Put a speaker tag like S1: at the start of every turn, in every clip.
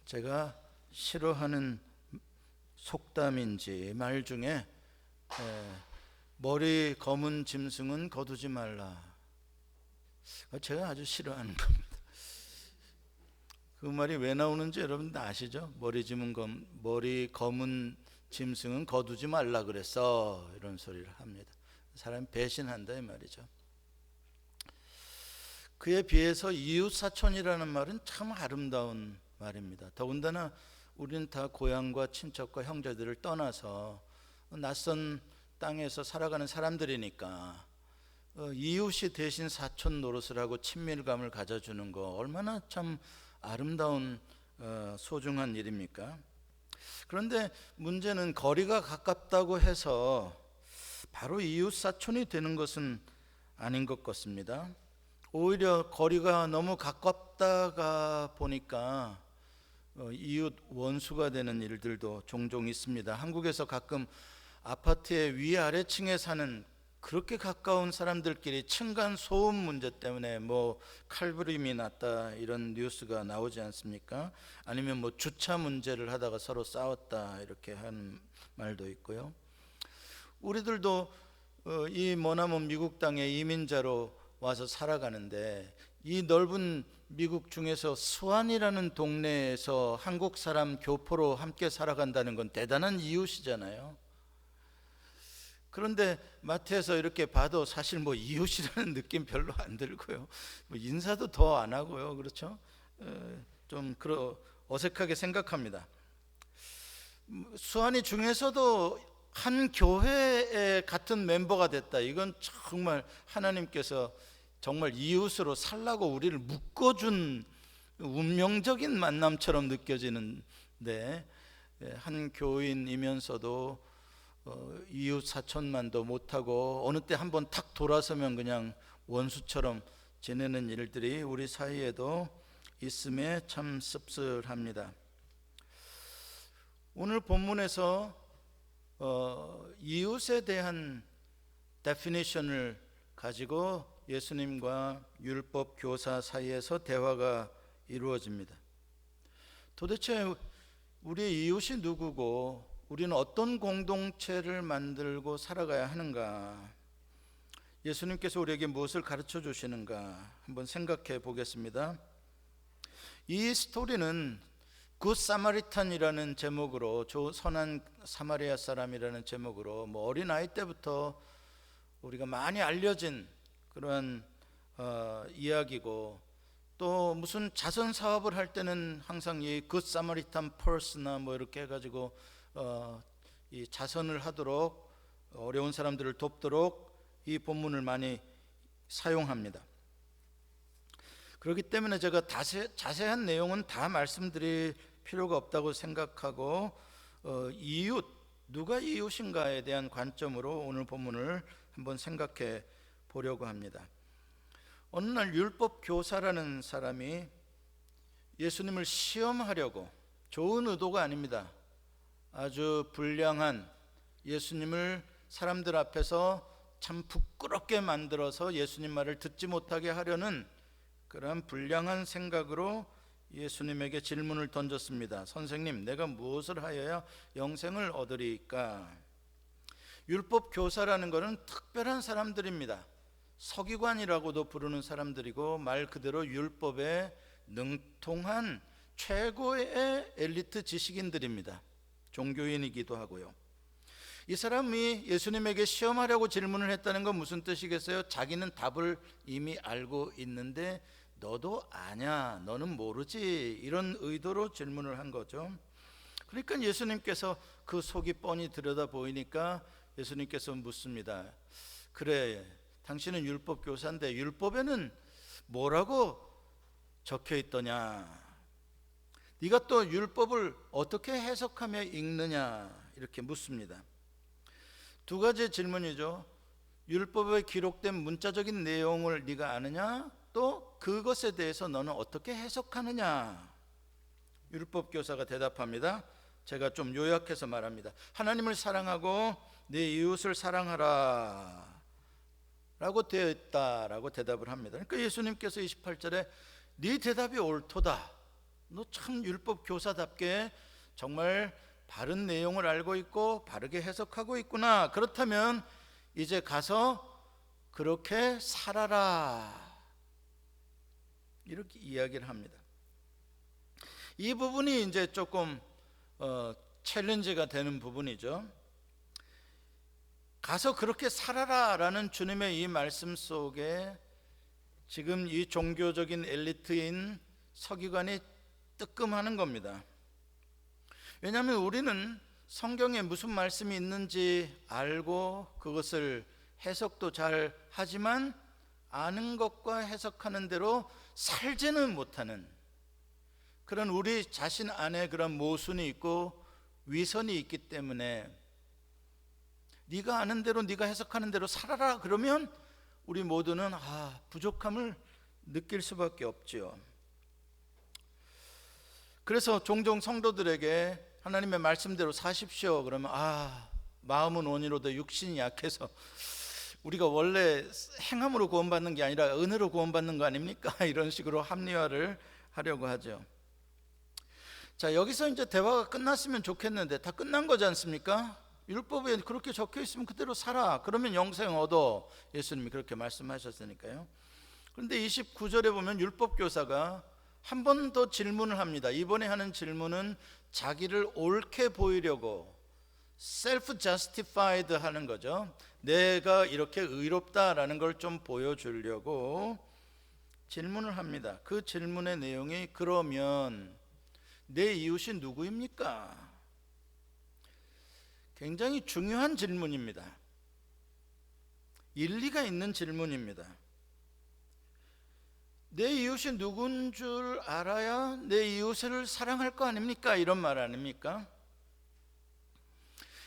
S1: 제가 싫어하는 속담인지 말 중에 머리 검은 짐승은 거두지 말라. 제가 아주 싫어하는 겁니다. 그 말이 왜 나오는지 여러분 다 아시죠? 머리 검은 짐승은 거두지 말라 그랬어, 이런 소리를 합니다. 사람이 배신한다 이 말이죠. 그에 비해서 이웃사촌이라는 말은 참 아름다운 말입니다. 더군다나 우리는 다 고향과 친척과 형제들을 떠나서 낯선 땅에서 살아가는 사람들이니까 이웃이 대신 사촌 노릇을 하고 친밀감을 가져주는 거 얼마나 참 아름다운 소중한 일입니까? 그런데 문제는 거리가 가깝다고 해서 바로 이웃 사촌이 되는 것은 아닌 것 같습니다. 오히려 거리가 너무 가깝다가 보니까 이웃 원수가 되는 일들도 종종 있습니다. 한국에서 가끔 아파트의 위아래층에 사는 그렇게 가까운 사람들끼리 층간 소음 문제 때문에 칼부림이 났다 이런 뉴스가 나오지 않습니까? 아니면 주차 문제를 하다가 서로 싸웠다 이렇게 하는 말도 있고요. 우리들도 이 머나먼 미국 땅에 이민자로 와서 살아가는데 이 넓은 미국 중에서 스완이라는 동네에서 한국 사람 교포로 함께 살아간다는 건 대단한 이웃이잖아요. 그런데 마트에서 이렇게 봐도 사실 이웃이라는 느낌 별로 안 들고요. 인사도 더 안 하고요. 그렇죠? 좀 어색하게 생각합니다. 수완이 중에서도 한 교회에 같은 멤버가 됐다. 이건 정말 하나님께서 정말 이웃으로 살라고 우리를 묶어준 운명적인 만남처럼 느껴지는데, 한 교인이면서도 이웃 사촌만도 못하고 어느 때 한번 탁 돌아서면 그냥 원수처럼 지내는 일들이 우리 사이에도 있음에 참 씁쓸합니다. 오늘 본문에서 이웃에 대한 데피니션을 가지고 예수님과 율법 교사 사이에서 대화가 이루어집니다. 도대체 우리의 이웃이 누구고 우리는 어떤 공동체를 만들고 살아가야 하는가? 예수님께서 우리에게 무엇을 가르쳐 주시는가? 한번 생각해 보겠습니다. 이 스토리는 굿 사마리탄이라는 제목으로, 선한 사마리아 사람이라는 제목으로 어린 아이 때부터 우리가 많이 알려진 그러한 이야기고, 또 무슨 자선 사업을 할 때는 항상 이 굿 사마리탄 퍼스나 이렇게 해가지고 이 자선을 하도록, 어려운 사람들을 돕도록 이 본문을 많이 사용합니다. 그렇기 때문에 제가 자세한 내용은 다 말씀드릴 필요가 없다고 생각하고, 이웃, 누가 이웃인가에 대한 관점으로 오늘 본문을 한번 생각해 보려고 합니다. 어느 날 율법 교사라는 사람이 예수님을 시험하려고, 좋은 의도가 아닙니다, 아주 불량한 예수님을 사람들 앞에서 참 부끄럽게 만들어서 예수님 말을 듣지 못하게 하려는 그러한 불량한 생각으로 예수님에게 질문을 던졌습니다. 선생님, 내가 무엇을 하여야 영생을 얻으리까? 율법 교사라는 것은 특별한 사람들입니다. 서기관이라고도 부르는 사람들이고, 말 그대로 율법에 능통한 최고의 엘리트 지식인들입니다. 종교인이기도 하고요. 이 사람이 예수님에게 시험하려고 질문을 했다는 건 무슨 뜻이겠어요? 자기는 답을 이미 알고 있는데 너도 아냐, 너는 모르지, 이런 의도로 질문을 한 거죠. 그러니까 예수님께서 그 속이 뻔히 들여다 보이니까 예수님께서 묻습니다. 그래, 당신은 율법 교사인데 율법에는 뭐라고 적혀 있더냐? 네가 또 율법을 어떻게 해석하며 읽느냐? 이렇게 묻습니다. 두 가지 질문이죠. 율법에 기록된 문자적인 내용을 네가 아느냐? 또 그것에 대해서 너는 어떻게 해석하느냐? 율법 교사가 대답합니다. 제가 좀 요약해서 말합니다. 하나님을 사랑하고 내 이웃을 사랑하라 라고 되어 있다라고 대답을 합니다. 그러니까 예수님께서 28절에 네 대답이 옳도다, 너 참 율법 교사답게 정말 바른 내용을 알고 있고 바르게 해석하고 있구나. 그렇다면 이제 가서 그렇게 살아라. 이렇게 이야기를 합니다. 이 부분이 이제 조금 챌린지가 되는 부분이죠. 가서 그렇게 살아라 라는 주님의 이 말씀 속에 지금 이 종교적인 엘리트인 서기관이 뜨끔하는 겁니다. 왜냐하면 우리는 성경에 무슨 말씀이 있는지 알고 그것을 해석도 잘 하지만 아는 것과 해석하는 대로 살지는 못하는 그런 우리 자신 안에 그런 모순이 있고 위선이 있기 때문에 네가 아는 대로 네가 해석하는 대로 살아라 그러면 우리 모두는 부족함을 느낄 수밖에 없지요. 그래서 종종 성도들에게 하나님의 말씀대로 사십시오 그러면 마음은 온이로도 육신이 약해서 우리가 원래 행함으로 구원받는 게 아니라 은혜로 구원받는 거 아닙니까? 이런 식으로 합리화를 하려고 하죠. 자, 여기서 이제 대화가 끝났으면 좋겠는데 다 끝난 거지 않습니까? 율법에 그렇게 적혀 있으면 그대로 살아. 그러면 영생 얻어. 예수님이 그렇게 말씀하셨으니까요. 그런데 29절에 보면 율법 교사가 한 번 더 질문을 합니다. 이번에 하는 질문은 자기를 옳게 보이려고 self justified 하는 거죠. 내가 이렇게 의롭다라는 걸 좀 보여주려고 질문을 합니다. 그 질문의 내용이 그러면 내 이웃이 누구입니까? 굉장히 중요한 질문입니다. 일리가 있는 질문입니다. 내 이웃이 누군 줄 알아야 내 이웃을 사랑할 거 아닙니까? 이런 말 아닙니까?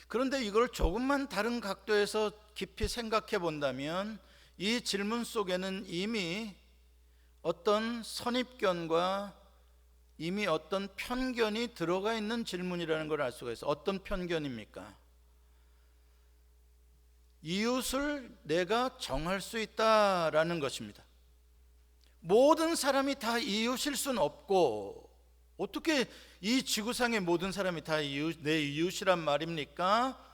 S1: 그런데 이걸 조금만 다른 각도에서 깊이 생각해 본다면 이 질문 속에는 이미 어떤 선입견과 이미 어떤 편견이 들어가 있는 질문이라는 걸 알 수가 있어요. 어떤 편견입니까? 이웃을 내가 정할 수 있다라는 것입니다. 모든 사람이 다 이웃일 수는 없고 어떻게 이 지구상의 모든 사람이 다 내 이웃이란 말입니까?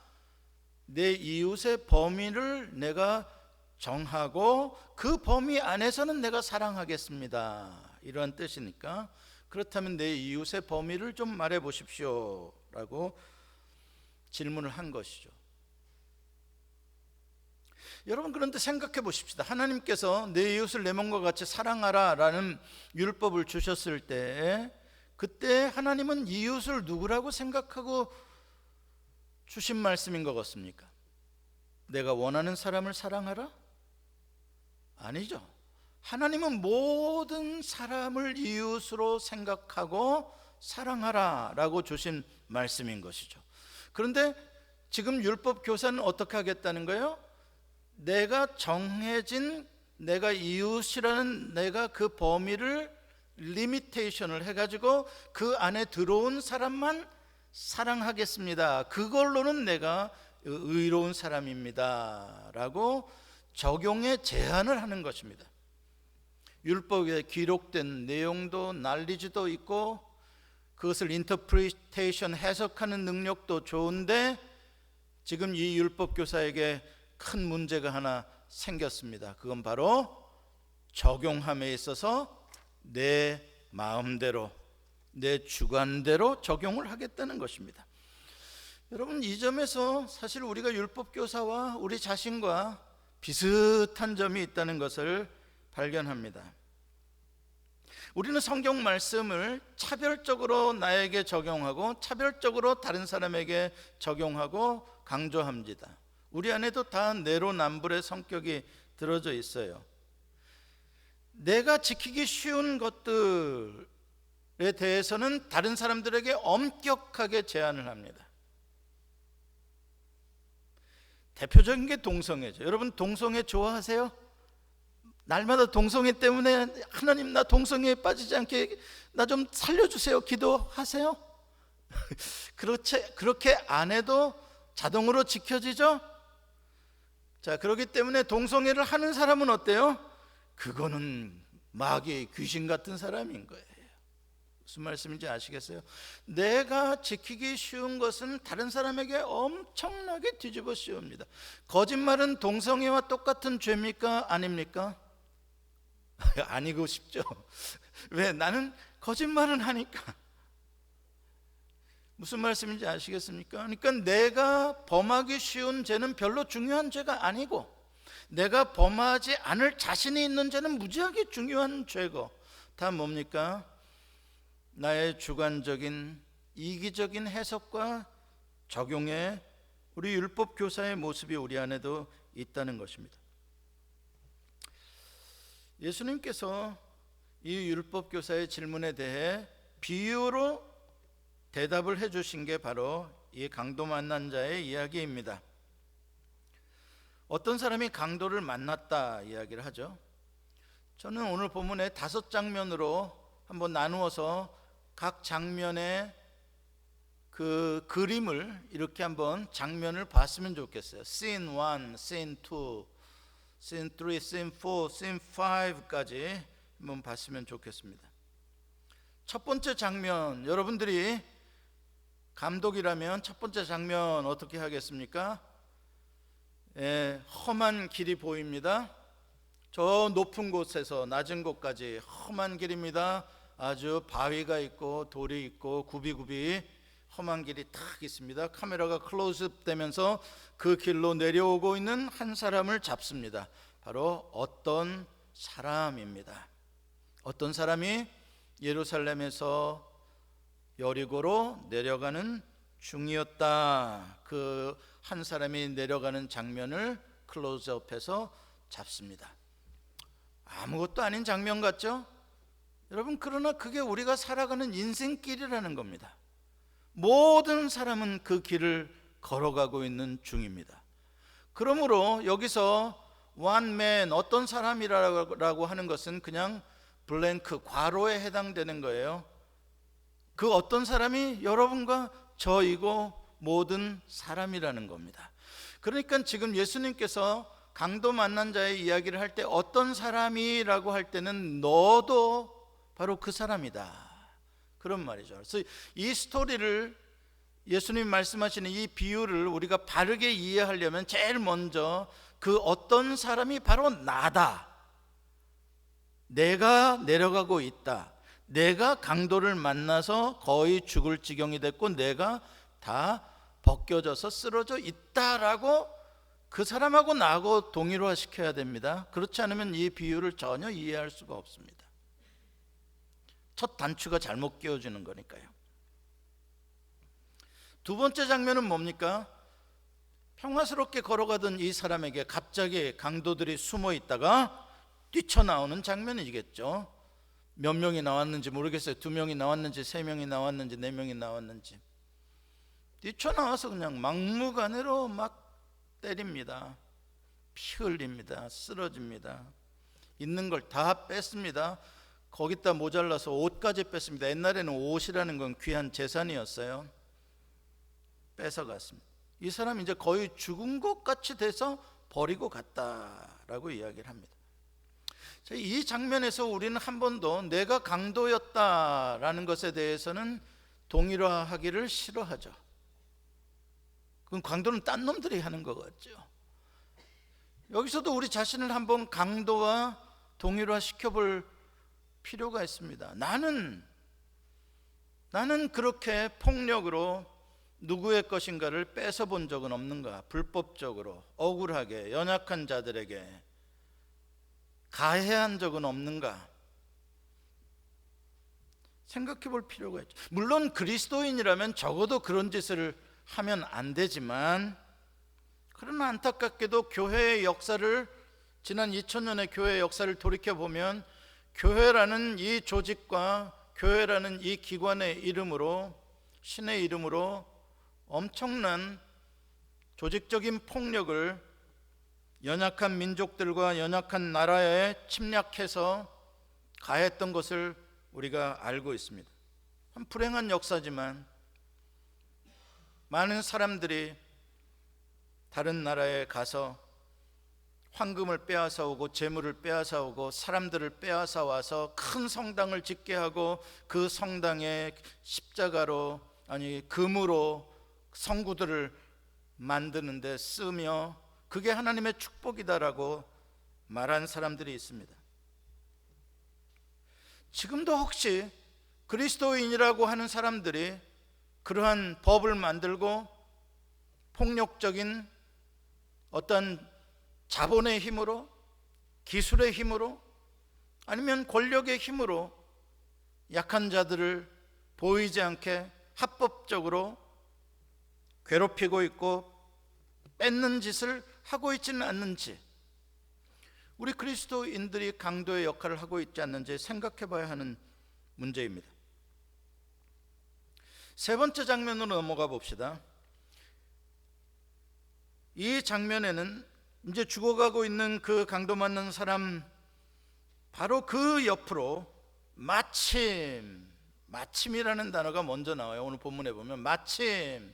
S1: 내 이웃의 범위를 내가 정하고 그 범위 안에서는 내가 사랑하겠습니다. 이러한 뜻이니까 그렇다면 내 이웃의 범위를 좀 말해 보십시오 라고 질문을 한 것이죠. 여러분 그런데 생각해 보십시다. 하나님께서 내 이웃을 내 몸과 같이 사랑하라 라는 율법을 주셨을 때 그때 하나님은 이웃을 누구라고 생각하고 주신 말씀인 것 같습니까? 내가 원하는 사람을 사랑하라? 아니죠. 하나님은 모든 사람을 이웃으로 생각하고 사랑하라 라고 주신 말씀인 것이죠. 그런데 지금 율법 교사는 어떻게 하겠다는 거예요? 내가 정해진 내가 이웃이라는 내가 그 범위를 리미테이션을 해가지고 그 안에 들어온 사람만 사랑하겠습니다. 그걸로는 내가 의로운 사람입니다 라고 적용의 제한을 하는 것입니다. 율법에 기록된 내용도 난리지도 있고 그것을 인터프리테이션 해석하는 능력도 좋은데 지금 이 율법 교사에게 큰 문제가 하나 생겼습니다. 그건 바로 적용함에 있어서 내 마음대로 내 주관대로 적용을 하겠다는 것입니다. 여러분 이 점에서 사실 우리가 율법 교사와 우리 자신과 비슷한 점이 있다는 것을 발견합니다. 우리는 성경 말씀을 차별적으로 나에게 적용하고 차별적으로 다른 사람에게 적용하고 강조합니다. 우리 안에도 다 내로남불의 성격이 들어져 있어요. 내가 지키기 쉬운 것들에 대해서는 다른 사람들에게 엄격하게 제한을 합니다. 대표적인 게 동성애죠. 여러분 동성애 좋아하세요? 날마다 동성애 때문에 하나님 나 동성애에 빠지지 않게 나 좀 살려주세요 기도하세요? 그렇게 안 해도 자동으로 지켜지죠? 자, 그렇기 때문에 동성애를 하는 사람은 어때요? 그거는 마귀의 귀신 같은 사람인 거예요. 무슨 말씀인지 아시겠어요? 내가 지키기 쉬운 것은 다른 사람에게 엄청나게 뒤집어 씌웁니다. 거짓말은 동성애와 똑같은 죄입니까? 아닙니까? 아니고 싶죠. 왜? 나는 거짓말은 하니까. 무슨 말씀인지 아시겠습니까? 그러니까 내가 범하기 쉬운 죄는 별로 중요한 죄가 아니고, 내가 범하지 않을 자신이 있는 죄는 무지하게 중요한 죄고, 다 뭡니까? 나의 주관적인 이기적인 해석과 적용에 우리 율법 교사의 모습이 우리 안에도 있다는 것입니다. 예수님께서 이 율법 교사의 질문에 대해 비유로 대답을 해주신 게 바로 이 강도 만난 자의 이야기입니다. 어떤 사람이 강도를 만났다 이야기를 하죠. 저는 오늘 본문에 5장면으로 한번 나누어서 각 장면의 그 그림을 이렇게 한번 장면을 봤으면 좋겠어요. Scene 1, Scene 2, Scene 3, Scene 4, Scene 5까지 한번 봤으면 좋겠습니다. 첫 번째 장면, 여러분들이 감독이라면 첫 번째 장면 어떻게 하겠습니까? 험한 길이 보입니다. 저 높은 곳에서 낮은 곳까지 험한 길입니다. 아주 바위가 있고 돌이 있고 굽이굽이 험한 길이 탁 있습니다. 카메라가 클로즈업 되면서 그 길로 내려오고 있는 한 사람을 잡습니다. 바로 어떤 사람입니다. 어떤 사람이 예루살렘에서 여리고로 내려가는 중이었다. 그 한 사람이 내려가는 장면을 클로즈업해서 잡습니다. 아무것도 아닌 장면 같죠? 여러분, 그러나 그게 우리가 살아가는 인생길이라는 겁니다. 모든 사람은 그 길을 걸어가고 있는 중입니다. 그러므로 여기서 one man, 어떤 사람이라고 하는 것은 그냥 블랭크, 괄호에 해당되는 거예요. 그 어떤 사람이 여러분과 저이고 모든 사람이라는 겁니다. 그러니까 지금 예수님께서 강도 만난 자의 이야기를 할 때 어떤 사람이라고 할 때는 너도 바로 그 사람이다, 그런 말이죠. 그래서 이 스토리를, 예수님 말씀하시는 이 비유를 우리가 바르게 이해하려면 제일 먼저 그 어떤 사람이 바로 나다, 내가 내려가고 있다, 내가 강도를 만나서 거의 죽을 지경이 됐고 내가 다 벗겨져서 쓰러져 있다라고 그 사람하고 나하고 동일화 시켜야 됩니다. 그렇지 않으면 이 비유를 전혀 이해할 수가 없습니다. 첫 단추가 잘못 끼워지는 거니까요. 두 번째 장면은 뭡니까? 평화스럽게 걸어가던 이 사람에게 갑자기 강도들이 숨어 있다가 뛰쳐나오는 장면이겠죠. 몇 명이 나왔는지 모르겠어요. 2명이 나왔는지 3명이 나왔는지 4명이 나왔는지. 뛰쳐나와서 그냥 막무가내로 막 때립니다. 피 흘립니다. 쓰러집니다. 있는 걸 다 뺐습니다. 거기다 모자라서 옷까지 뺐습니다. 옛날에는 옷이라는 건 귀한 재산이었어요. 뺏어갔습니다. 이 사람 이제 거의 죽은 것 같이 돼서 버리고 갔다라고 이야기를 합니다. 이 장면에서 우리는 한 번도 내가 강도였다라는 것에 대해서는 동일화하기를 싫어하죠. 그럼 강도는 딴 놈들이 하는 거 같죠. 여기서도 우리 자신을 한번 강도와 동일화 시켜볼 필요가 있습니다. 나는 그렇게 폭력으로 누구의 것인가를 뺏어본 적은 없는가? 불법적으로 억울하게 연약한 자들에게 가해한 적은 없는가? 생각해 볼 필요가 있죠. 물론 그리스도인이라면 적어도 그런 짓을 하면 안 되지만, 그러나 안타깝게도 교회의 역사를, 지난 2000년의 교회의 역사를 돌이켜보면 교회라는 이 조직과 교회라는 이 기관의 이름으로, 신의 이름으로 엄청난 조직적인 폭력을 연약한 민족들과 연약한 나라에 침략해서 가했던 것을 우리가 알고 있습니다. 불행한 역사지만 많은 사람들이 다른 나라에 가서 황금을 빼앗아오고 재물을 빼앗아오고 사람들을 빼앗아와서 큰 성당을 짓게 하고 그 성당에 십자가로 금으로 성구들을 만드는데 쓰며 그게 하나님의 축복이다라고 말한 사람들이 있습니다. 지금도 혹시 그리스도인이라고 하는 사람들이 그러한 법을 만들고 폭력적인 어떤 자본의 힘으로, 기술의 힘으로, 아니면 권력의 힘으로 약한 자들을 보이지 않게 합법적으로 괴롭히고 있고 뺏는 짓을 하고 있지는 않는지, 우리 그리스도인들이 강도의 역할을 하고 있지 않는지 생각해 봐야 하는 문제입니다. 세 번째 장면으로 넘어가 봅시다. 이 장면에는 이제 죽어가고 있는 그 강도 맞는 사람 바로 그 옆으로 마침이라는 단어가 먼저 나와요. 오늘 본문에 보면 마침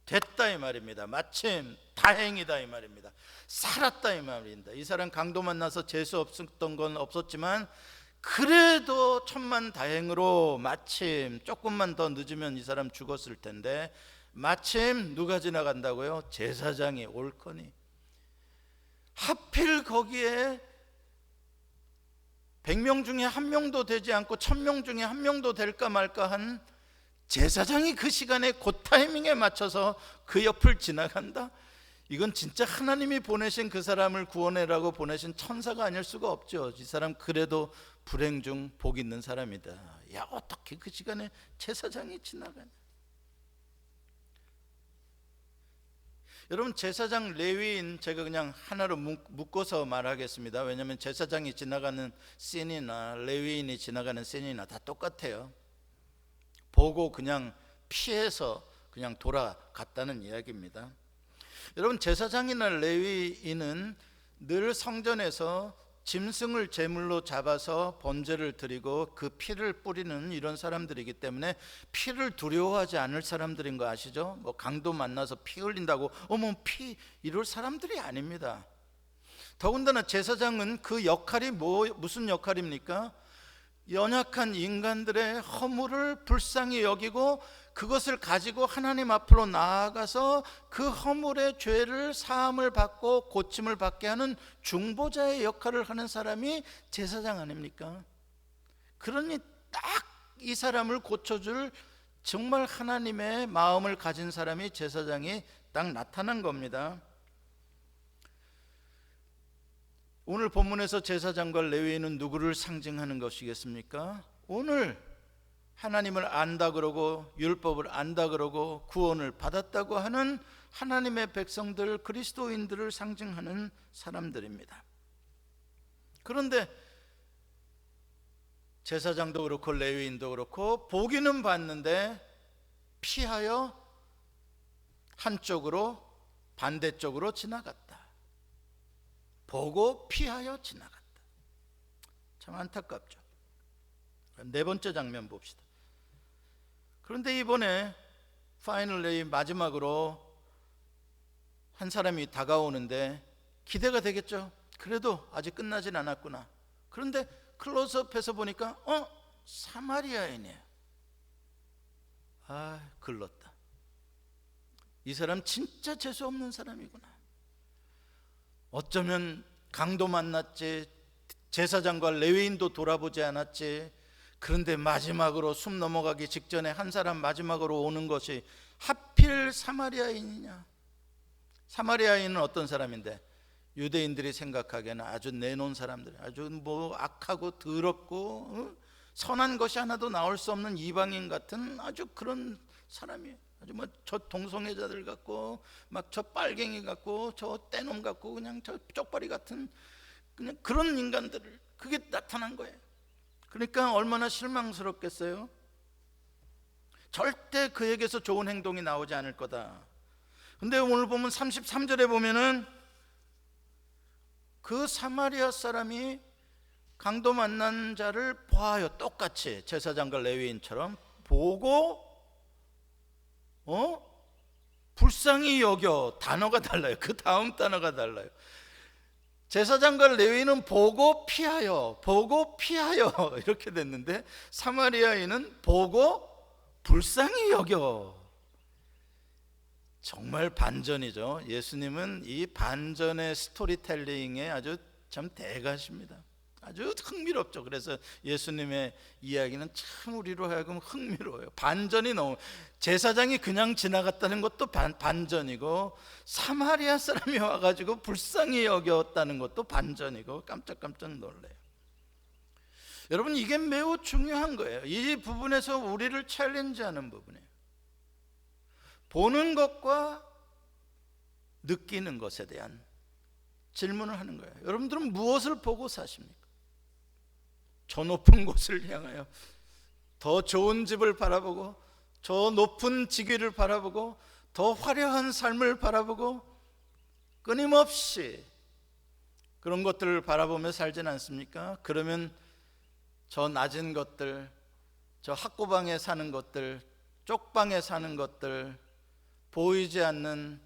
S1: 됐다 이 말입니다. 마침 다행이다 이 말입니다. 살았다 이 말입니다. 이 사람 강도 만나서 재수 없었던 건 없었지만 그래도 천만 다행으로 마침 조금만 더 늦으면 이 사람 죽었을 텐데 마침 누가 지나간다고요? 제사장이 옳거니. 하필 거기에 100명 중에 한 명도 되지 않고 1000명 중에 한 명도 될까 말까 한 제사장이 그 시간에 그 타이밍에 맞춰서 그 옆을 지나간다? 이건 진짜 하나님이 보내신 그 사람을 구원해라고 보내신 천사가 아닐 수가 없죠. 이 사람 그래도 불행 중 복 있는 사람이다. 야, 어떻게 그 시간에 제사장이 지나가냐? 여러분, 제사장, 레위인 제가 그냥 하나로 묶어서 말하겠습니다. 왜냐하면 제사장이 지나가는 씬이나 레위인이 지나가는 씬이나 다 똑같아요. 보고 그냥 피해서 그냥 돌아갔다는 이야기입니다. 여러분, 제사장이나 레위인은 늘 성전에서 짐승을 제물로 잡아서 번제를 드리고 그 피를 뿌리는 이런 사람들이기 때문에 피를 두려워하지 않을 사람들인 거 아시죠? 뭐 강도 만나서 피 흘린다고 어머 피 이럴 사람들이 아닙니다. 더군다나 제사장은 그 역할이 무슨 역할입니까? 연약한 인간들의 허물을 불쌍히 여기고 그것을 가지고 하나님 앞으로 나아가서 그 허물의 죄를 사함을 받고 고침을 받게 하는 중보자의 역할을 하는 사람이 제사장 아닙니까? 그러니 딱 이 사람을 고쳐줄 정말 하나님의 마음을 가진 사람이 제사장이 딱 나타난 겁니다. 오늘 본문에서 제사장과 레위인은 누구를 상징하는 것이겠습니까? 오늘 하나님을 안다 그러고 율법을 안다 그러고 구원을 받았다고 하는 하나님의 백성들, 그리스도인들을 상징하는 사람들입니다. 그런데 제사장도 그렇고 레위인도 그렇고 보기는 봤는데 피하여 한쪽으로 반대쪽으로 지나갔다. 보고 피하여 지나갔다. 참 안타깝죠. 네 번째 장면 봅시다. 그런데 이번에 파이널리 마지막으로 한 사람이 다가오는데 기대가 되겠죠. 그래도 아직 끝나진 않았구나. 그런데 클로즈업해서 보니까 사마리아인이에요. 글렀다. 이 사람 진짜 재수 없는 사람이구나. 어쩌면 강도 만났지, 제사장과 레위인도 돌아보지 않았지. 그런데 마지막으로 숨 넘어가기 직전에 한 사람 마지막으로 오는 것이 하필 사마리아인이냐? 사마리아인은 어떤 사람인데? 유대인들이 생각하기에는 아주 내놓은 사람들, 아주 악하고 더럽고 선한 것이 하나도 나올 수 없는 이방인 같은 아주 그런 사람이에요. 아주 저 동성애자들 같고 막 저 빨갱이 같고 저 떼놈 같고 그냥 저 쪽발이 같은 그냥 그런 인간들을 그게 나타난 거예요. 그러니까 얼마나 실망스럽겠어요. 절대 그에게서 좋은 행동이 나오지 않을 거다. 근데 오늘 보면 33절에 보면은 그 사마리아 사람이 강도 만난 자를 보아요. 똑같이 제사장과 레위인처럼 보고 불쌍히 여겨. 단어가 달라요. 그 다음 단어가 달라요. 제사장과 레위인은 보고 피하여, 보고 피하여 이렇게 됐는데 사마리아인은 보고 불쌍히 여겨. 정말 반전이죠. 예수님은 이 반전의 스토리텔링에 아주 참 대가십니다. 아주 흥미롭죠. 그래서 예수님의 이야기는 참 우리로 하여금 흥미로워요. 반전이 너무, 제사장이 그냥 지나갔다는 것도 반전이고, 사마리아 사람이 와가지고 불쌍히 여겼다는 것도 반전이고, 깜짝깜짝 놀래요. 여러분, 이게 매우 중요한 거예요. 이 부분에서 우리를 챌린지하는 부분이에요. 보는 것과 느끼는 것에 대한 질문을 하는 거예요. 여러분들은 무엇을 보고 사십니까? 저 높은 곳을 향하여, 더 좋은 집을 바라보고, 저 높은 직위를 바라보고, 더 화려한 삶을 바라보고, 끊임없이 그런 것들을 바라보며 살진 않습니까? 그러면 저 낮은 것들, 저 학고방에 사는 것들, 쪽방에 사는 것들, 보이지 않는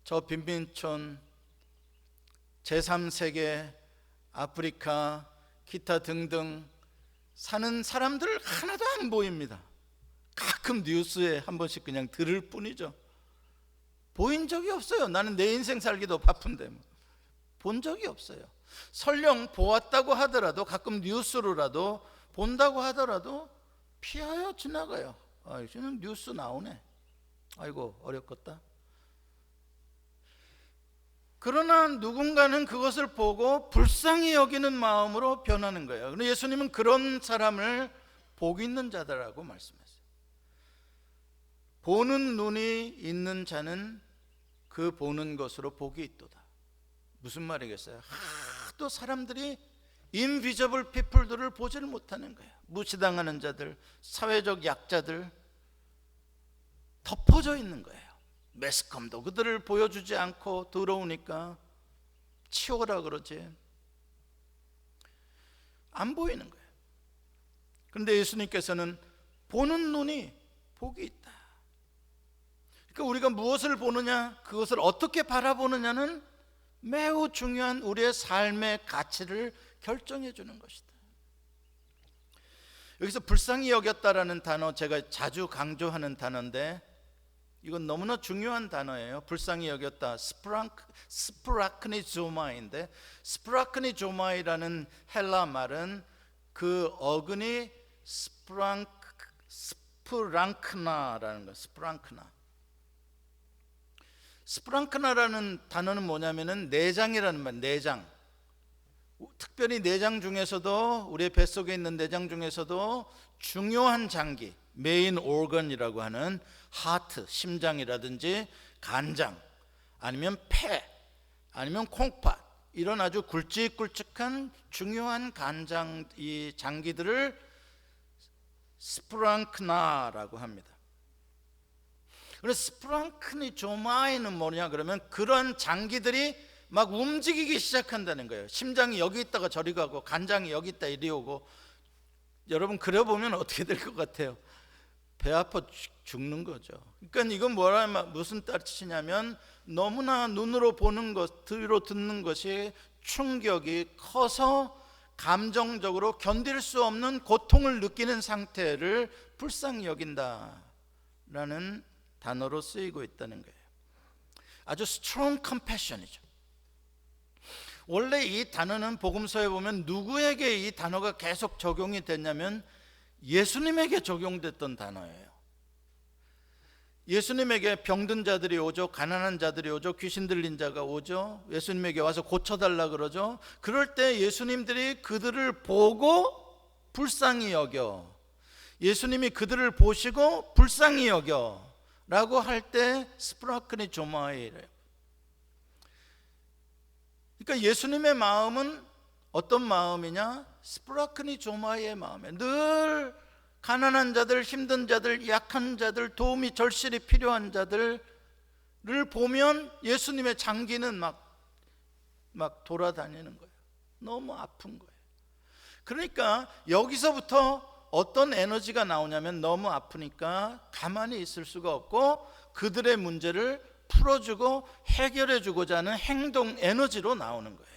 S1: 저 빈민촌, 제3세계, 아프리카, 기타 등등 사는 사람들 하나도 안 보입니다. 가끔 뉴스에 한 번씩 그냥 들을 뿐이죠. 보인 적이 없어요. 나는 내 인생 살기도 바쁜데 본 적이 없어요. 설령 보았다고 하더라도, 가끔 뉴스로라도 본다고 하더라도 피하여 지나가요. 아, 이제는 뉴스 나오네. 아이고 어렵겠다. 그러나 누군가는 그것을 보고 불쌍히 여기는 마음으로 변하는 거예요. 그런데 예수님은 그런 사람을 복 있는 자다라고 말씀했어요. 보는 눈이 있는 자는 그 보는 것으로 복이 있도다. 무슨 말이겠어요? 하도 사람들이 인비저블 피플들을 보지를 못하는 거예요. 무시당하는 자들, 사회적 약자들 덮어져 있는 거예요. 매스컴도 그들을 보여주지 않고 더러우니까 치워라 그러지, 안 보이는 거예요. 그런데 예수님께서는 보는 눈이 복이 있다. 그러니까 우리가 무엇을 보느냐, 그것을 어떻게 바라보느냐는 매우 중요한 우리의 삶의 가치를 결정해 주는 것이다. 여기서 불쌍히 여겼다라는 단어, 제가 자주 강조하는 단어인데 이건 너무나 중요한 단어예요. 불쌍히 여겼다. 스프라크니조마인데, 스프라크니조마이라는 헬라 말은 그 어근이 스프랑크나라는 거예요. 스프랑크나라는 단어는 뭐냐면은 내장이라는 말, 내장. 특별히 내장 중에서도, 우리의 뱃속에 있는 내장 중에서도 중요한 장기, 메인 오건이라고 하는 하트, 심장이라든지 간장, 아니면 폐, 아니면 콩팥, 이런 아주 굵직굵직한 중요한 간장, 이 장기들을 스프랑크나라고 합니다. 그래서 스프랑크니조마이는 뭐냐 그러면 그런 장기들이 막 움직이기 시작한다는 거예요. 심장이 여기 있다가 저리 가고, 간장이 여기 있다 이리 오고. 여러분 그려보면 어떻게 될 것 같아요? 배 아파 죽는 거죠. 그러니까 이건 무슨 뜻이냐면, 너무나 눈으로 보는 것, 귀로 듣는 것이 충격이 커서 감정적으로 견딜 수 없는 고통을 느끼는 상태를 불쌍히 여긴다라는 단어로 쓰이고 있다는 거예요. 아주 strong compassion이죠. 원래 이 단어는 복음서에 보면 누구에게 이 단어가 계속 적용이 됐냐면 예수님에게 적용됐던 단어예요. 예수님에게 병든 자들이 오죠. 가난한 자들이 오죠. 귀신 들린 자가 오죠. 예수님에게 와서 고쳐달라 그러죠. 그럴 때 예수님들이 그들을 보고 불쌍히 여겨, 예수님이 그들을 보시고 불쌍히 여겨 라고 할 때 스프라크니조마이래요. 그러니까 예수님의 마음은 어떤 마음이냐? 스프라크니조마이의 마음이에요. 늘 가난한 자들, 힘든 자들, 약한 자들, 도움이 절실히 필요한 자들을 보면 예수님의 장기는 막 돌아다니는 거예요. 너무 아픈 거예요. 그러니까 여기서부터 어떤 에너지가 나오냐면, 너무 아프니까 가만히 있을 수가 없고 그들의 문제를 풀어주고 해결해주고자 하는 행동 에너지로 나오는 거예요.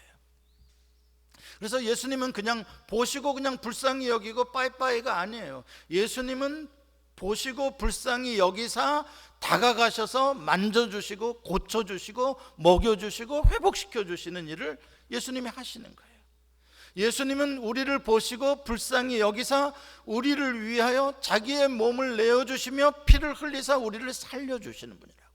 S1: 그래서 예수님은 그냥 보시고 그냥 불쌍히 여기고 빠이빠이가 아니에요. 예수님은 보시고 불쌍히 여기사 다가가셔서 만져주시고 고쳐주시고 먹여주시고 회복시켜주시는 일을 예수님이 하시는 거예요. 예수님은 우리를 보시고 불쌍히 여기사 우리를 위하여 자기의 몸을 내어주시며 피를 흘리사 우리를 살려주시는 분이라고요.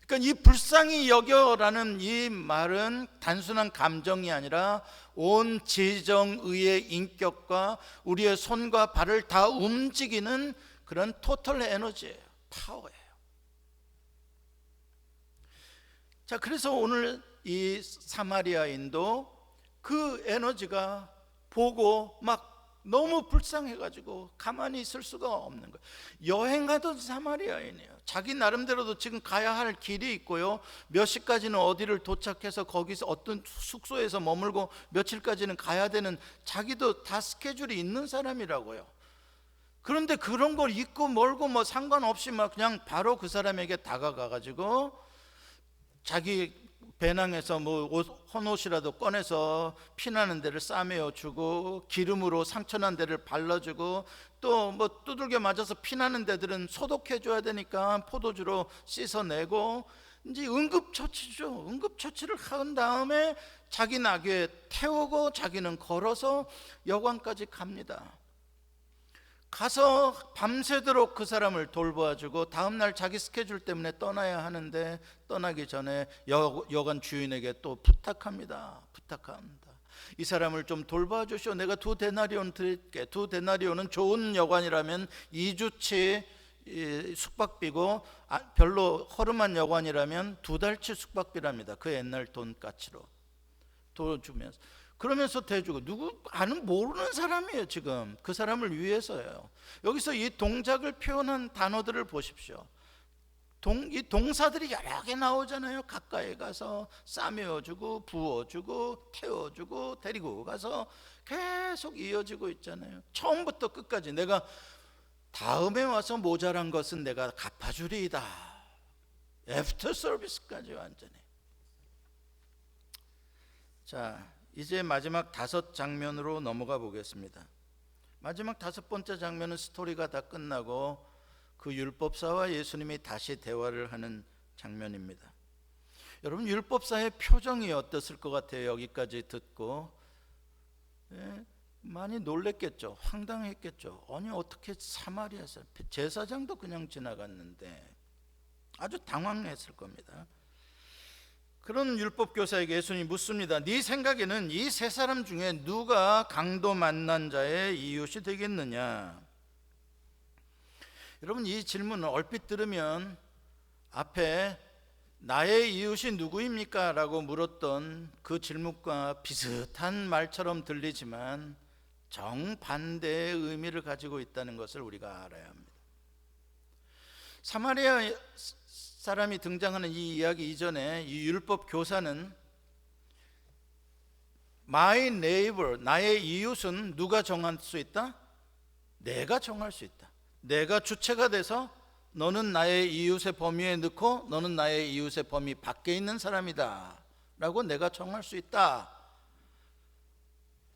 S1: 그러니까 이 불쌍히 여겨라는 이 말은 단순한 감정이 아니라 온 지정의의 인격과 우리의 손과 발을 다 움직이는 그런 토탈 에너지예요. 파워예요. 자, 그래서 오늘 이 사마리아인도 그 에너지가 보고 막 너무 불쌍해가지고 가만히 있을 수가 없는 거예요. 여행하던 사마리아인이에요. 자기 나름대로도 지금 가야 할 길이 있고요, 몇 시까지는 어디를 도착해서 거기서 어떤 숙소에서 머물고 며칠까지는 가야 되는 자기도 다 스케줄이 있는 사람이라고요. 그런데 그런 걸 잊고 멀고 뭐 상관없이 막 그냥 바로 그 사람에게 다가가가지고 자기 배낭에서 뭐 헌옷이라도 꺼내서 피나는 데를 싸매어주고 기름으로 상처난 데를 발라주고 또 뭐 두들겨 맞아서 피나는 데들은 소독해줘야 되니까 포도주로 씻어내고 이제 응급처치죠. 응급처치를 한 다음에 자기 나귀에 태우고 자기는 걸어서 여관까지 갑니다. 가서 밤새도록 그 사람을 돌보아주고 다음날 자기 스케줄 때문에 떠나야 하는데 떠나기 전에 여관 주인에게 또 부탁합니다. 이 사람을 좀 돌봐주시오. 내가 2데나리온 드릴게. 2데나리온은 좋은 여관이라면 2주치 숙박비고 별로 허름한 여관이라면 2달치 숙박비랍니다. 그 옛날 돈가치로 주면서 그러면서 대주고, 누구 아는 모르는 사람이에요. 지금 그 사람을 위해서예요. 여기서 이 동작을 표현한 단어들을 보십시오. 이 동사들이 여러 개 나오잖아요. 가까이 가서 싸매어주고 부어주고 태워주고 데리고 가서 계속 이어지고 있잖아요. 처음부터 끝까지 내가 다음에 와서 모자란 것은 내가 갚아주리이다. 애프터 서비스까지 완전히. 자, 이제 마지막 5장면으로 넘어가 보겠습니다. 마지막 5번째 장면은 스토리가 다 끝나고 그 율법사와 예수님이 다시 대화를 하는 장면입니다. 여러분, 율법사의 표정이 어땠을 것 같아요? 여기까지 듣고 많이 놀랬겠죠. 황당했겠죠. 아니 어떻게 사마리아에서, 제사장도 그냥 지나갔는데 아주 당황했을 겁니다. 그런 율법교사에게 예수님이 묻습니다. 네 생각에는 이 세 사람 중에 누가 강도 만난 자의 이웃이 되겠느냐? 여러분, 이 질문을 얼핏 들으면 앞에 나의 이웃이 누구입니까? 라고 물었던 그 질문과 비슷한 말처럼 들리지만 정반대의 의미를 가지고 있다는 것을 우리가 알아야 합니다. 사마리아 사람이 등장하는 이 이야기 이전에 이 율법 교사는 My neighbor, 나의 이웃은 누가 정할 수 있다? 내가 정할 수 있다. 내가 주체가 돼서 너는 나의 이웃의 범위에 넣고 너는 나의 이웃의 범위 밖에 있는 사람이다 라고 내가 정할 수 있다.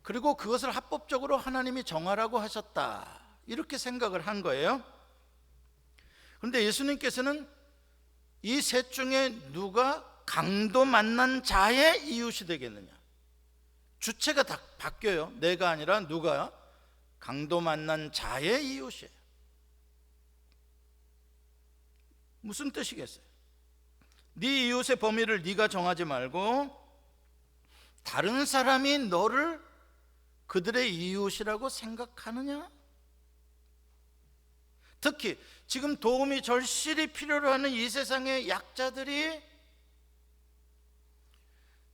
S1: 그리고 그것을 합법적으로 하나님이 정하라고 하셨다, 이렇게 생각을 한 거예요. 그런데 예수님께서는 이 셋 중에 누가 강도 만난 자의 이웃이 되겠느냐? 주체가 다 바뀌어요. 내가 아니라 누가? 강도 만난 자의 이웃이에요. 무슨 뜻이겠어요? 네 이웃의 범위를 네가 정하지 말고 다른 사람이 너를 그들의 이웃이라고 생각하느냐? 특히 지금 도움이 절실히 필요로 하는 이 세상의 약자들이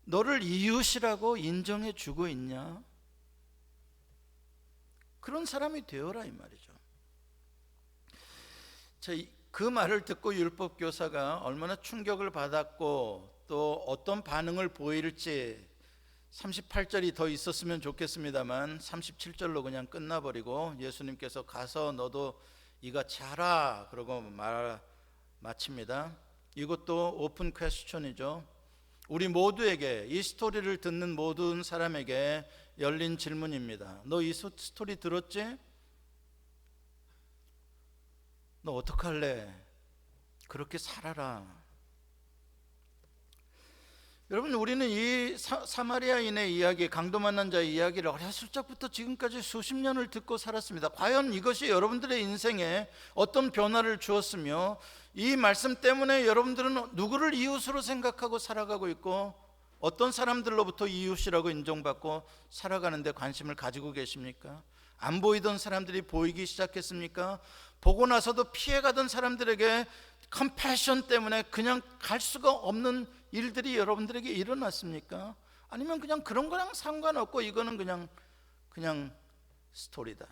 S1: 너를 이웃이라고 인정해 주고 있냐? 그런 사람이 되어라, 이 말이죠. 자, 그 말을 듣고 율법교사가 얼마나 충격을 받았고 또 어떤 반응을 보일지 38절이 더 있었으면 좋겠습니다만 37절로 그냥 끝나버리고 예수님께서 가서 너도 이같이 하라 그러고 마칩니다. 이것도 오픈 퀘스천이죠. 우리 모두에게, 이 스토리를 듣는 모든 사람에게 열린 질문입니다. 너 이 스토리 들었지? 너 어떡할래? 그렇게 살아라. 여러분, 우리는 이 사마리아인의 이야기, 강도 만난 자의 이야기를 어렸을 적부터 지금까지 수십 년을 듣고 살았습니다. 과연 이것이 여러분들의 인생에 어떤 변화를 주었으며, 이 말씀 때문에 여러분들은 누구를 이웃으로 생각하고 살아가고 있고, 어떤 사람들로부터 이웃이라고 인정받고 살아가는데 관심을 가지고 계십니까? 안 보이던 사람들이 보이기 시작했습니까? 보고 나서도 피해가던 사람들에게 컴패션 때문에 그냥 갈 수가 없는 일들이 여러분들에게 일어났습니까? 아니면 그냥 그런 거랑 상관없고 이거는 그냥 스토리다.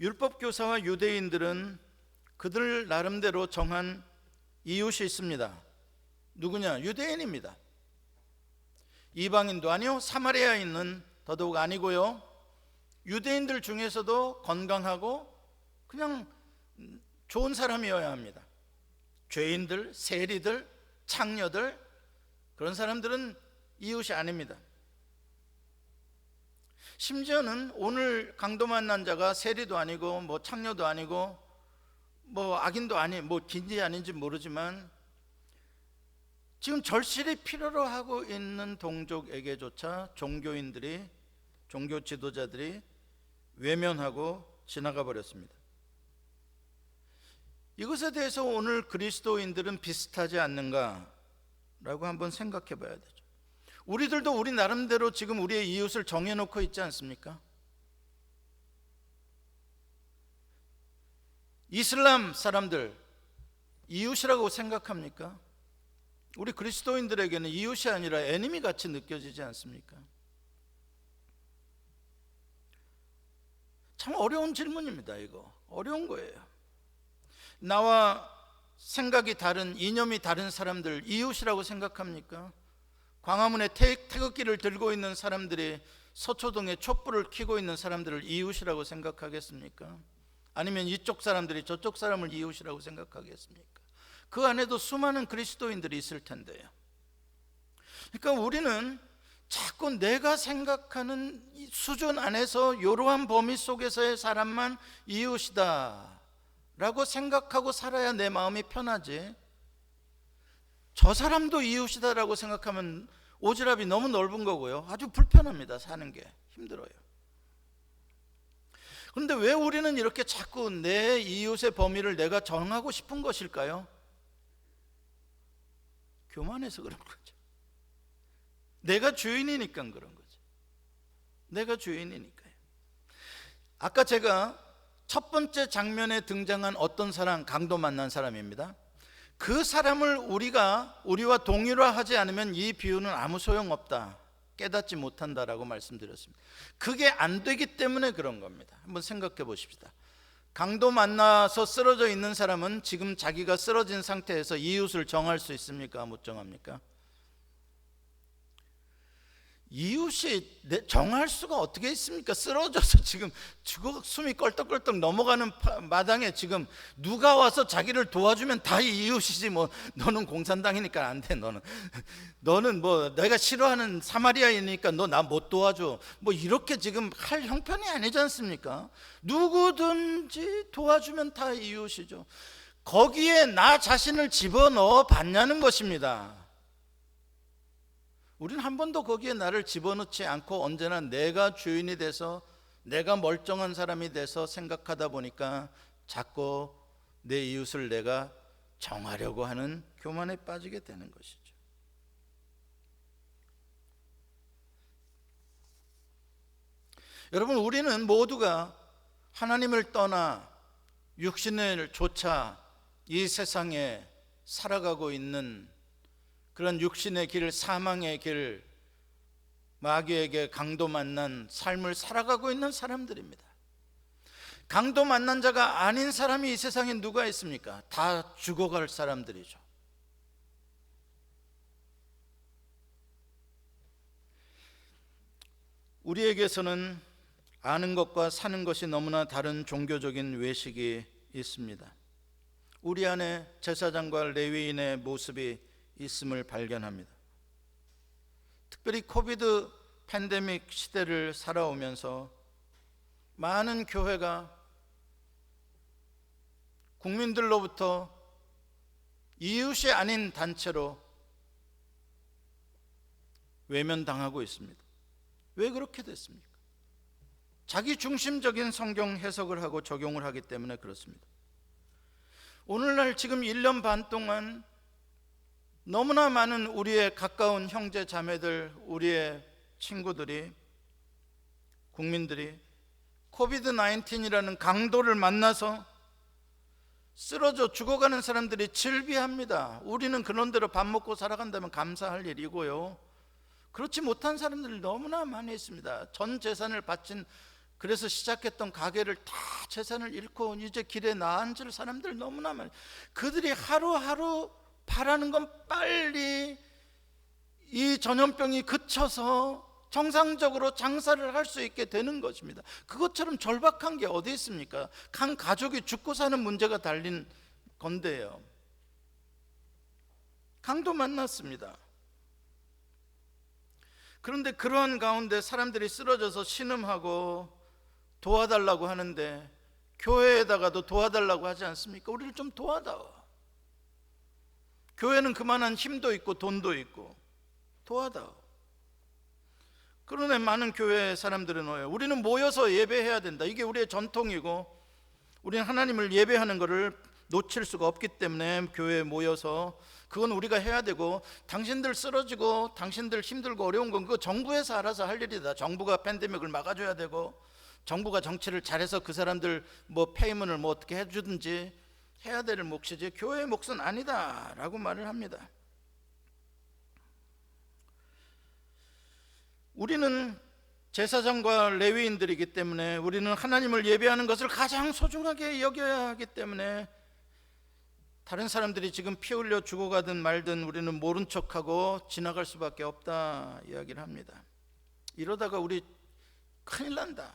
S1: 율법교사와 유대인들은 그들 나름대로 정한 이웃이 있습니다. 누구냐? 유대인입니다. 이방인도 아니요, 사마리아인은 더더욱 아니고요. 유대인들 중에서도 건강하고 그냥 좋은 사람이어야 합니다. 죄인들, 세리들, 창녀들, 그런 사람들은 이웃이 아닙니다. 심지어는 오늘 강도 만난 자가 세리도 아니고 뭐 창녀도 아니고 뭐 악인도 아니, 뭐 긴지 아닌지 모르지만 지금 절실히 필요로 하고 있는 동족에게조차 종교인들이, 종교 지도자들이 외면하고 지나가 버렸습니다. 이것에 대해서 오늘 그리스도인들은 비슷하지 않는가라고 한번 생각해 봐야 되죠. 우리들도 우리 나름대로 지금 우리의 이웃을 정해놓고 있지 않습니까? 이슬람 사람들 이웃이라고 생각합니까? 우리 그리스도인들에게는 이웃이 아니라 애니미 같이 느껴지지 않습니까? 참 어려운 질문입니다. 이거 어려운 거예요. 나와 생각이 다른, 이념이 다른 사람들 이웃이라고 생각합니까? 광화문에 태극기를 들고 있는 사람들이 서초동에 촛불을 켜고 있는 사람들을 이웃이라고 생각하겠습니까? 아니면 이쪽 사람들이 저쪽 사람을 이웃이라고 생각하겠습니까? 그 안에도 수많은 그리스도인들이 있을 텐데요. 그러니까 우리는 자꾸 내가 생각하는 수준 안에서 이러한 범위 속에서의 사람만 이웃이다 라고 생각하고 살아야 내 마음이 편하지, 저 사람도 이웃이다 라고 생각하면 오지랖이 너무 넓은 거고요. 아주 불편합니다. 사는 게 힘들어요. 그런데 왜 우리는 이렇게 자꾸 내 이웃의 범위를 내가 정하고 싶은 것일까요? 교만해서 그런 거죠. 내가 주인이니까 그런 거죠. 내가 주인이니까요. 아까 제가 첫 번째 장면에 등장한 어떤 사람, 강도 만난 사람입니다. 그 사람을 우리와 동일화하지 않으면 이 비유는 아무 소용없다, 깨닫지 못한다라고 말씀드렸습니다. 그게 안 되기 때문에 그런 겁니다. 한번 생각해 보십시다. 강도 만나서 쓰러져 있는 사람은 지금 자기가 쓰러진 상태에서 이웃을 정할 수 있습니까? 못 정합니까? 이웃이 정할 수가 어떻게 있습니까? 쓰러져서 지금 죽어 숨이 껄떡껄떡 넘어가는 마당에 지금 누가 와서 자기를 도와주면 다 이웃이지, 뭐 너는 공산당이니까 안 돼, 너는 뭐 내가 싫어하는 사마리아이니까 너 나 못 도와줘, 뭐 이렇게 지금 할 형편이 아니지 않습니까? 누구든지 도와주면 다 이웃이죠. 거기에 나 자신을 집어넣어 봤냐는 것입니다. 우리는 한 번도 거기에 나를 집어넣지 않고 언제나 내가 주인이 돼서, 내가 멀쩡한 사람이 돼서 생각하다 보니까 자꾸 내 이웃을 내가 정하려고 하는 교만에 빠지게 되는 것이죠. 여러분, 우리는 모두가 하나님을 떠나 육신을 좇아 이 세상에 살아가고 있는 그런 육신의 길, 사망의 길, 마귀에게 강도 만난 삶을 살아가고 있는 사람들입니다. 강도 만난 자가 아닌 사람이 이 세상에 누가 있습니까? 다 죽어갈 사람들이죠. 우리에게서는 아는 것과 사는 것이 너무나 다른 종교적인 외식이 있습니다. 우리 안에 제사장과 레위인의 모습이 있음을 발견합니다. 특별히 코비드 팬데믹 시대를 살아오면서 많은 교회가 국민들로부터 이웃이 아닌 단체로 외면당하고 있습니다. 왜 그렇게 됐습니까? 자기 중심적인 성경 해석을 하고 적용을 하기 때문에 그렇습니다. 오늘날 지금 1년 반 동안 너무나 많은 우리의 가까운 형제 자매들, 우리의 친구들이, 국민들이 코비드 19이라는 강도를 만나서 쓰러져 죽어가는 사람들이 질비합니다. 우리는 그런 대로 밥 먹고 살아간다면 감사할 일이고요, 그렇지 못한 사람들이 너무나 많이 있습니다. 전 재산을 바친, 그래서 시작했던 가게를 다 재산을 잃고 이제 길에 나앉을 사람들 너무나 많이. 그들이 하루하루 바라는 건 빨리 이 전염병이 그쳐서 정상적으로 장사를 할 수 있게 되는 것입니다. 그것처럼 절박한 게 어디 있습니까? 한 가족이 죽고 사는 문제가 달린 건데요. 강도 만났습니다. 그런데 그러한 가운데 사람들이 쓰러져서 신음하고 도와달라고 하는데, 교회에다가도 도와달라고 하지 않습니까? 우리를 좀 도와다오. 교회는 그만한 힘도 있고 돈도 있고 도와다오. 그러나 많은 교회 사람들은 뭐예요? 우리는 모여서 예배해야 된다. 이게 우리의 전통이고 우리는 하나님을 예배하는 것을 놓칠 수가 없기 때문에 교회에 모여서 그건 우리가 해야 되고, 당신들 쓰러지고 당신들 힘들고 어려운 건 그거 정부에서 알아서 할 일이다. 정부가 팬데믹을 막아줘야 되고, 정부가 정치를 잘해서 그 사람들 뭐 페이먼을 뭐 어떻게 해주든지 해야 될 몫이지 교회의 몫은 아니다 라고 말을 합니다. 우리는 제사장과 레위인들이기 때문에 우리는 하나님을 예배하는 것을 가장 소중하게 여겨야 하기 때문에 다른 사람들이 지금 피 흘려 죽어가든 말든 우리는 모른 척하고 지나갈 수밖에 없다 이야기를 합니다. 이러다가 우리 큰일 난다.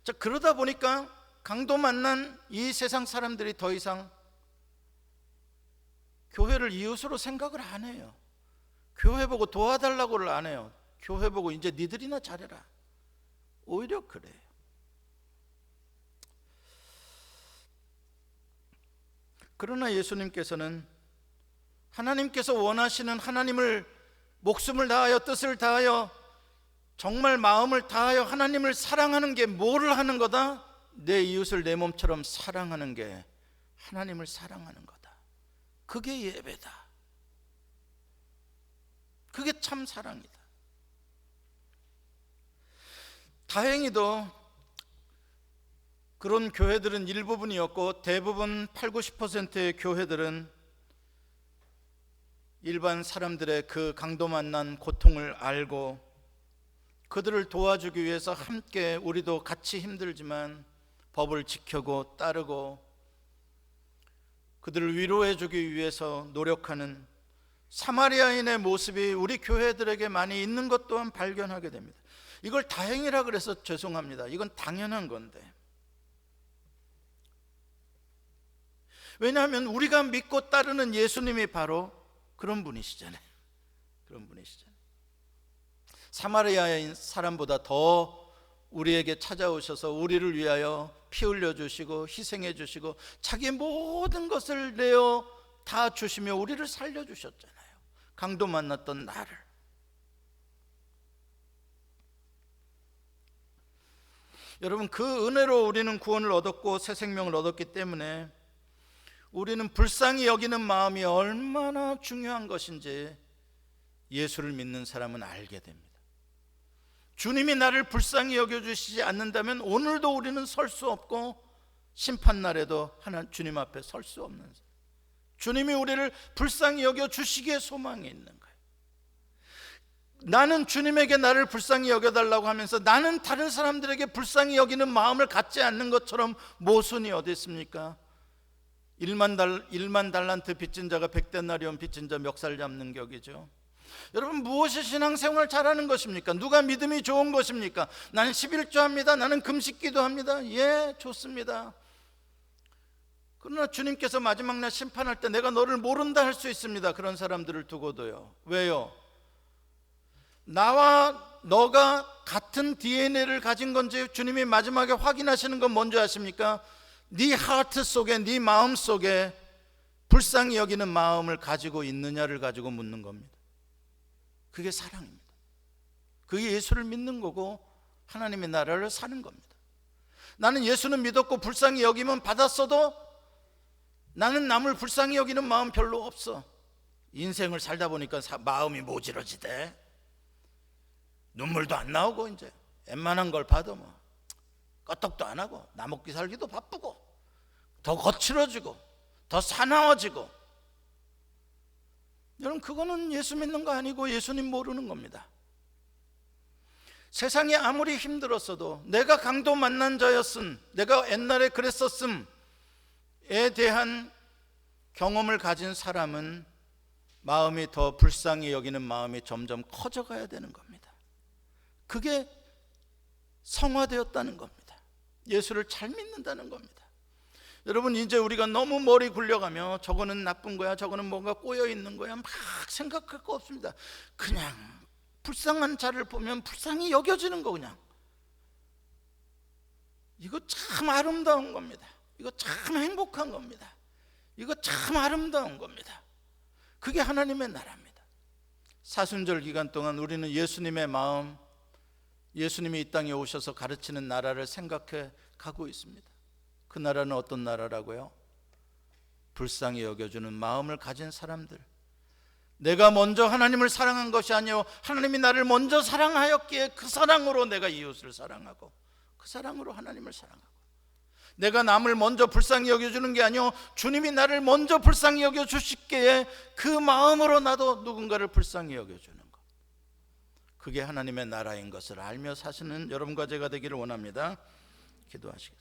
S1: 자, 그러다 보니까 강도 만난 이 세상 사람들이 더 이상 교회를 이웃으로 생각을 안 해요. 교회 보고 도와달라고를 안 해요. 교회 보고 이제 니들이나 잘해라. 오히려 그래요. 그러나 예수님께서는 하나님께서 원하시는, 하나님을 목숨을 다하여 뜻을 다하여 정말 마음을 다하여 하나님을 사랑하는 게 뭐를 하는 거다? 내 이웃을 내 몸처럼 사랑하는 게 하나님을 사랑하는 거다. 그게 예배다. 그게 참 사랑이다. 다행히도 그런 교회들은 일부분이었고, 대부분 80-90%의 교회들은 일반 사람들의 그 강도 만난 고통을 알고 그들을 도와주기 위해서 함께 우리도 같이 힘들지만 법을 지켜고 따르고 그들을 위로해 주기 위해서 노력하는 사마리아인의 모습이 우리 교회들에게 많이 있는 것 또한 발견하게 됩니다. 이걸 다행이라 그래서 죄송합니다. 이건 당연한 건데, 왜냐하면 우리가 믿고 따르는 예수님이 바로 그런 분이시잖아요. 그런 분이시잖아요. 사마리아인 사람보다 더 우리에게 찾아오셔서 우리를 위하여 피 흘려 주시고 희생해 주시고 자기의 모든 것을 내어 다 주시며 우리를 살려 주셨잖아요. 강도 만났던 나를. 여러분, 그 은혜로 우리는 구원을 얻었고 새 생명을 얻었기 때문에 우리는 불쌍히 여기는 마음이 얼마나 중요한 것인지 예수를 믿는 사람은 알게 됩니다. 주님이 나를 불쌍히 여겨주시지 않는다면 오늘도 우리는 설 수 없고 심판날에도 주님 앞에 설 수 없는 사람. 주님이 우리를 불쌍히 여겨주시기에 소망이 있는 거예요. 나는 주님에게 나를 불쌍히 여겨달라고 하면서 나는 다른 사람들에게 불쌍히 여기는 마음을 갖지 않는 것처럼 모순이 어디 있습니까? 1만 달란트 빚진 자가 100데나리온 빚진 자 멱살 잡는 격이죠. 여러분, 무엇이 신앙생활 잘하는 것입니까? 누가 믿음이 좋은 것입니까? 나는 11조 합니다. 나는 금식 기도합니다. 예, 좋습니다. 그러나 주님께서 마지막 날 심판할 때 내가 너를 모른다 할 수 있습니다. 그런 사람들을 두고도요. 왜요? 나와 너가 같은 DNA를 가진 건지 주님이 마지막에 확인하시는 건 뭔지 아십니까? 네 하트 속에, 네 마음 속에 불쌍히 여기는 마음을 가지고 있느냐를 가지고 묻는 겁니다. 그게 사랑입니다. 그게 예수를 믿는 거고 하나님의 나라를 사는 겁니다. 나는 예수는 믿었고 불쌍히 여기면 받았어도 나는 남을 불쌍히 여기는 마음 별로 없어. 인생을 살다 보니까 마음이 모질어지대. 눈물도 안 나오고 이제 웬만한 걸 봐도 뭐 끄떡도 안 하고 나 먹기 살기도 바쁘고 더 거칠어지고 더 사나워지고. 여러분, 그거는 예수 믿는 거 아니고 예수님 모르는 겁니다. 세상이 아무리 힘들었어도 내가 강도 만난 자였음, 내가 옛날에 그랬었음에 대한 경험을 가진 사람은 마음이 더 불쌍히 여기는 마음이 점점 커져가야 되는 겁니다. 그게 성화되었다는 겁니다. 예수를 잘 믿는다는 겁니다. 여러분, 이제 우리가 너무 머리 굴려가며 저거는 나쁜 거야, 저거는 뭔가 꼬여 있는 거야 막 생각할 거 없습니다. 그냥 불쌍한 자를 보면 불쌍히 여겨지는 거, 그냥. 이거 참 아름다운 겁니다. 이거 참 행복한 겁니다. 이거 참 아름다운 겁니다. 그게 하나님의 나라입니다. 사순절 기간 동안 우리는 예수님의 마음, 예수님이 이 땅에 오셔서 가르치는 나라를 생각해 가고 있습니다. 그 나라는 어떤 나라라고요? 불쌍히 여겨주는 마음을 가진 사람들. 내가 먼저 하나님을 사랑한 것이 아니요 하나님이 나를 먼저 사랑하였기에 그 사랑으로 내가 이웃을 사랑하고 그 사랑으로 하나님을 사랑하고, 내가 남을 먼저 불쌍히 여겨주는 게 아니요 주님이 나를 먼저 불쌍히 여겨주시기에 그 마음으로 나도 누군가를 불쌍히 여겨주는 것. 그게 하나님의 나라인 것을 알며 사시는 여러분과 제가 되기를 원합니다. 기도하시겠습니다.